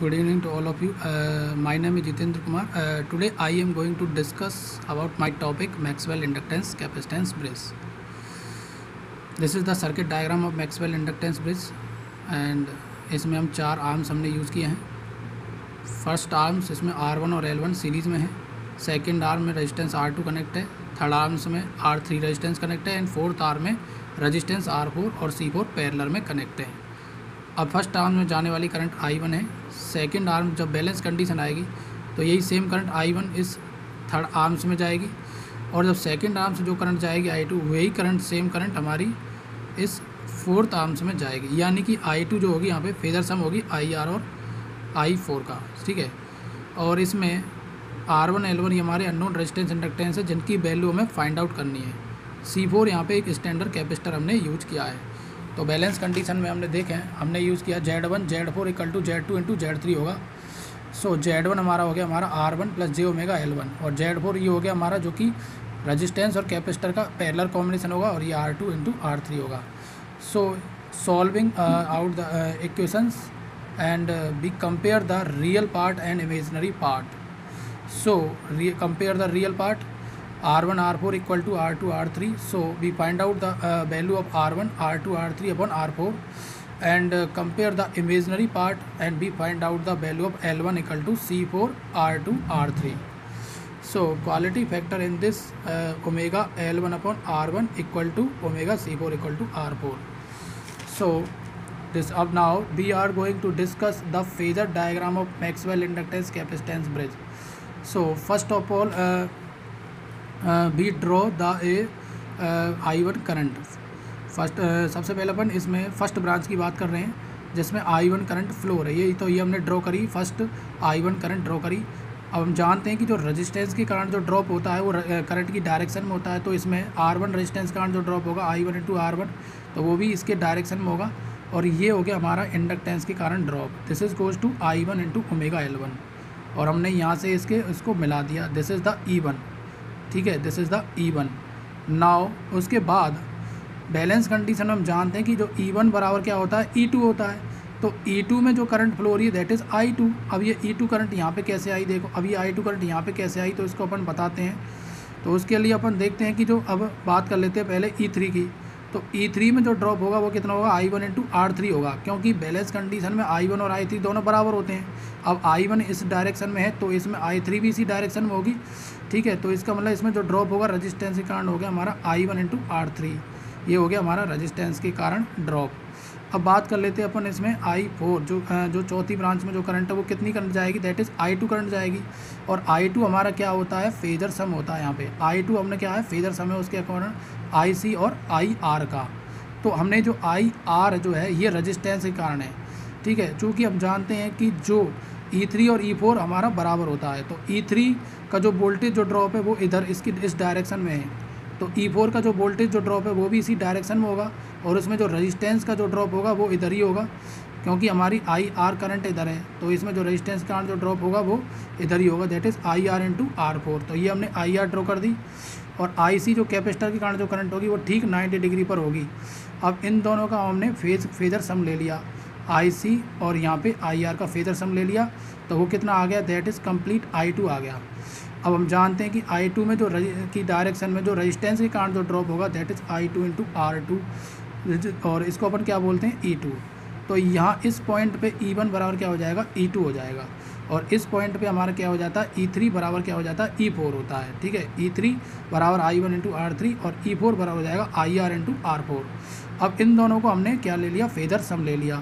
Good evening to all of you. My name is Jitendra Kumar. Today I am going to discuss about my topic Maxwell inductance capacitance bridge. This is the circuit diagram of Maxwell inductance bridge and इसमें हम 4 arms हमने use किए हैं. First arms इसमें R1 और L1 series में है. Second arm में रेजिस्टेंस R2 कनेक्ट है. थर्ड आर्म्स में R3 रेजिस्टेंस कनेक्ट है एंड फोर्थ आर्म में रेजिस्टेंस R4 और C4 पैरेलल में कनेक्ट है. अब फर्स्ट आर्म में जाने वाली करंट I1 है. सेकंड आर्म जब बैलेंस कंडीशन आएगी तो यही सेम करंट I1 इस थर्ड आर्म्स में जाएगी और जब सेकंड आर्म से जो करंट जाएगी I2 वही करंट सेम करंट हमारी इस फोर्थ आर्म्स में जाएगी. यानी कि I2 जो होगी यहाँ पे फेजर सम होगी IR और I4 का. ठीक है. और इसमें R1 L1 ये हमारे अननोन रेजिस्टेंस इंडक्टेंस है जिनकी वैल्यू हमें फाइंड आउट करनी है. C4 यहाँ पे एक स्टैंडर्ड कैपेसिटर हमने यूज किया है. तो बैलेंस कंडीशन में हमने देखें हमने यूज़ किया Z1 Z4 equal to Z2 into Z3 होगा. सो Z1 हमारा हो गया हमारा R1 plus J omega L1 और Z4 ये हो गया हमारा जो कि रेजिस्टेंस और कैपेसिटर का पैरेलल कॉम्बिनेशन होगा और ये R2 इंटू R3 होगा. So solving out the equations and we compare the real part and imaginary part. So compare the real part R1 R4 equal to R2 R3. So we find out the value of R1 R2 R3 upon R4 and compare the imaginary part and we find out the value of L1 equal to C4 R2 R3. So quality factor in this omega L1 upon R1 equal to omega C4 equal to R4. So this up now we are going to discuss the phasor diagram of Maxwell inductance capacitance bridge. So first of all we draw the I1 current. First सबसे पहले अपन इसमें first branch की बात कर रहे हैं जिसमें I1 current flow हो रही है. तो ये हमने ड्रॉ करी फर्स्ट I1 करंट ड्रॉ करी. अब हम जानते हैं कि जो रेजिस्टेंस के कारण जो ड्रॉप होता है वो करंट की डायरेक्शन में होता है. तो इसमें R1 रेजिस्टेंस के कारण जो ड्रॉप होगा I1 इंटू R1 तो वो भी इसके डायरेक्शन में होगा. और ये हो गया हमारा इंडक्टेंस के कारण drop. This is goes to I1 into omega L1 और हमने यहाँ से इसको मिला दिया. This is the E1. ठीक है. This is the E1. Now उसके बाद बैलेंस कंडीशन में हम जानते हैं कि जो E1 बराबर क्या होता है E2 होता है. तो E2 में जो करंट फ्लो हो रही है दैट इज़ I2. अब ये E2 करंट यहाँ पे कैसे आई देखो. अब ये I2 करंट यहाँ पे कैसे आई तो इसको अपन बताते हैं. तो उसके लिए अपन देखते हैं कि जो अब बात कर लेते हैं पहले E3 की. तो E3 में जो ड्रॉप होगा वो कितना होगा I1 इंटू R3 होगा क्योंकि बैलेंस कंडीशन में I1 और I3 दोनों बराबर होते हैं. अब I1 इस डायरेक्शन में है तो इसमें I3 भी इसी डायरेक्शन में होगी. ठीक है. तो इसका मतलब इसमें जो ड्रॉप होगा रेजिस्टेंस के कारण हो गया हमारा I1 इंटू R3. ये हो गया हमारा रेजिस्टेंस के कारण ड्रॉप. अब बात कर लेते हैं अपन इसमें I4 जो चौथी ब्रांच में जो करंट है वो कितनी करंट जाएगी दैट इज़ I2 करंट जाएगी. और I2 हमारा क्या होता है फेजर सम होता है. यहाँ पे I2 हमने क्या है फेजर सम है उसके अकॉर्डिंग IC और IR का. तो हमने जो IR जो है ये रेजिस्टेंस के कारण है. ठीक है. चूँकि हम जानते हैं कि जो E3 और E4 हमारा बराबर होता है. तो E3 का जो वोल्टेज जो ड्रॉप है वो इधर इस डायरेक्शन में है. तो E4 का जो वोल्टेज जो ड्रॉप है वो भी इसी डायरेक्शन में होगा और उसमें जो रेजिस्टेंस का जो ड्रॉप होगा वो इधर ही होगा क्योंकि हमारी IR करंट इधर है. तो इसमें जो रेजिस्टेंस के कारण जो ड्रॉप होगा वो इधर ही होगा that is IR into R4. तो ये हमने IR ड्रॉ कर दी. और IC जो कैपेसिटर के कारण जो करंट होगी वो ठीक 90 डिग्री पर होगी. अब इन दोनों का हमने फेजर सम ले लिया IC और यहाँ पे IR का फेजर सम ले लिया. तो वो कितना आ गया दैट इज़ कंप्लीट I2 आ गया. अब हम जानते हैं कि I2 में जो की डायरेक्शन में जो रेजिस्टेंस के कारण जो ड्रॉप होगा that is I2 into R2 और इसको अपन क्या बोलते हैं E2. तो यहाँ इस पॉइंट पे E1 बराबर क्या हो जाएगा E2 हो जाएगा और इस पॉइंट पे हमारा क्या हो जाता है E3 बराबर क्या हो जाता है E4 होता है. ठीक है. E3 बराबर I1 इंटू R3 और E4 बराबर हो जाएगा IR इंटू R4. अब इन दोनों को हमने क्या ले लिया फेजर सम ले लिया.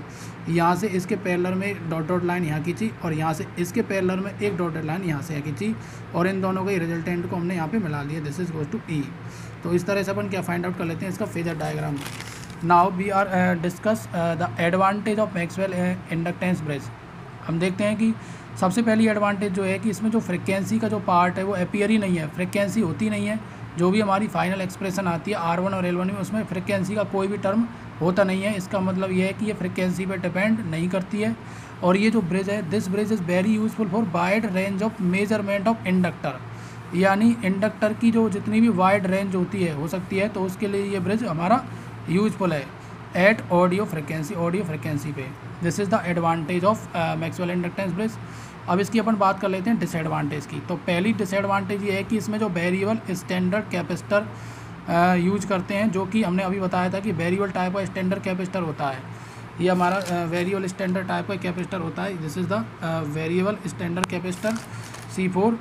यहाँ से इसके पैरेलल में डॉट डॉट लाइन यहाँ खींची और यहाँ से इसके पैरेलल में एक डॉटेड लाइन यहाँ से खींची और इन दोनों के रिजल्टेंट को हमने यहाँ पे मिला लिया. This is goes to E. तो इस तरह से अपन क्या फाइंड आउट कर लेते हैं इसका phasor diagram. Now we are discuss the advantage of Maxwell inductance bridge. हम देखते हैं कि सबसे पहली एडवांटेज जो है कि इसमें जो फ्रिक्वेंसी का जो पार्ट है वो अपीयर ही नहीं है. फ्रिक्वेंसी होती नहीं है. जो भी हमारी फाइनल एक्सप्रेशन आती है R1 और L1 में उसमें फ्रिक्वेंसी का कोई भी टर्म होता नहीं है. इसका मतलब ये है कि ये फ्रिक्वेंसी पे डिपेंड नहीं करती है. और ये जो ब्रिज है this bridge is very useful for wide range of measurement of inductor. यानी इंडक्टर की जो जितनी भी वाइड रेंज होती है हो सकती है तो उसके लिए ये ब्रिज हमारा यूजफुल है एट ऑडियो फ्रिक्वेंसी पे. This is the advantage of Maxwell inductance bridge. अब इसकी अपन बात कर लेते हैं डिसएडवांटेज की। तो पहली डिसएडवांटेज ये है कि इसमें जो वेरिएबल स्टैंडर्ड कैपेसिटर यूज करते हैं, जो कि हमने अभी बताया था कि वेरिएबल टाइप का स्टैंडर्ड कैपेसिटर होता है। ये हमारा वेरिएबल स्टैंडर्ड टाइप का कैपेसिटर होता है। This is the variable standard capacitor C4,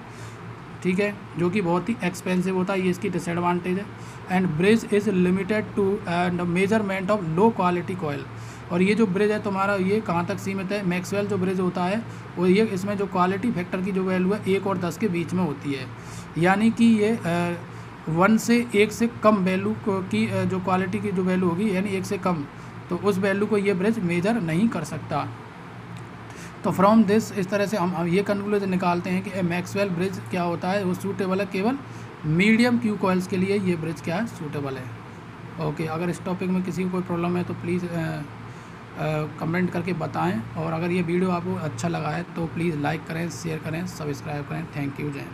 ठीक है, जो कि बहुत ही एक्सपेंसिव होता है। ये इसकी डिसएडवांटेज है। And bridge is limited to and measurement of low quality coil. और ये जो ब्रिज है तुम्हारा, ये कहाँ तक सीमित है? मैक्सवेल जो ब्रिज होता है वो ये, इसमें जो क्वालिटी फैक्टर की जो वैल्यू है 1 और 10 के बीच में होती है। यानी कि ये 1 से 1 से कम वैल्यू की जो क्वालिटी की जो वैल्यू होगी, यानी 1 से कम, तो उस वैल्यू को ये ब्रिज मेजर नहीं कर सकता। तो फ्रॉम दिस, इस तरह से हम ये कंक्लूजन निकालते हैं कि मैक्सवेल ब्रिज क्या होता है, वो सूटेबल है केवल मीडियम क्यू कॉइल्स के लिए। ये ब्रिज क्या है? सूटेबल है। ओके, अगर इस टॉपिक में किसी को कोई प्रॉब्लम है तो प्लीज़ कमेंट करके बताएं। और अगर ये वीडियो आपको अच्छा लगा है तो प्लीज़ लाइक करें, शेयर करें, सब्सक्राइब करें। थैंक यू, जय हिंद।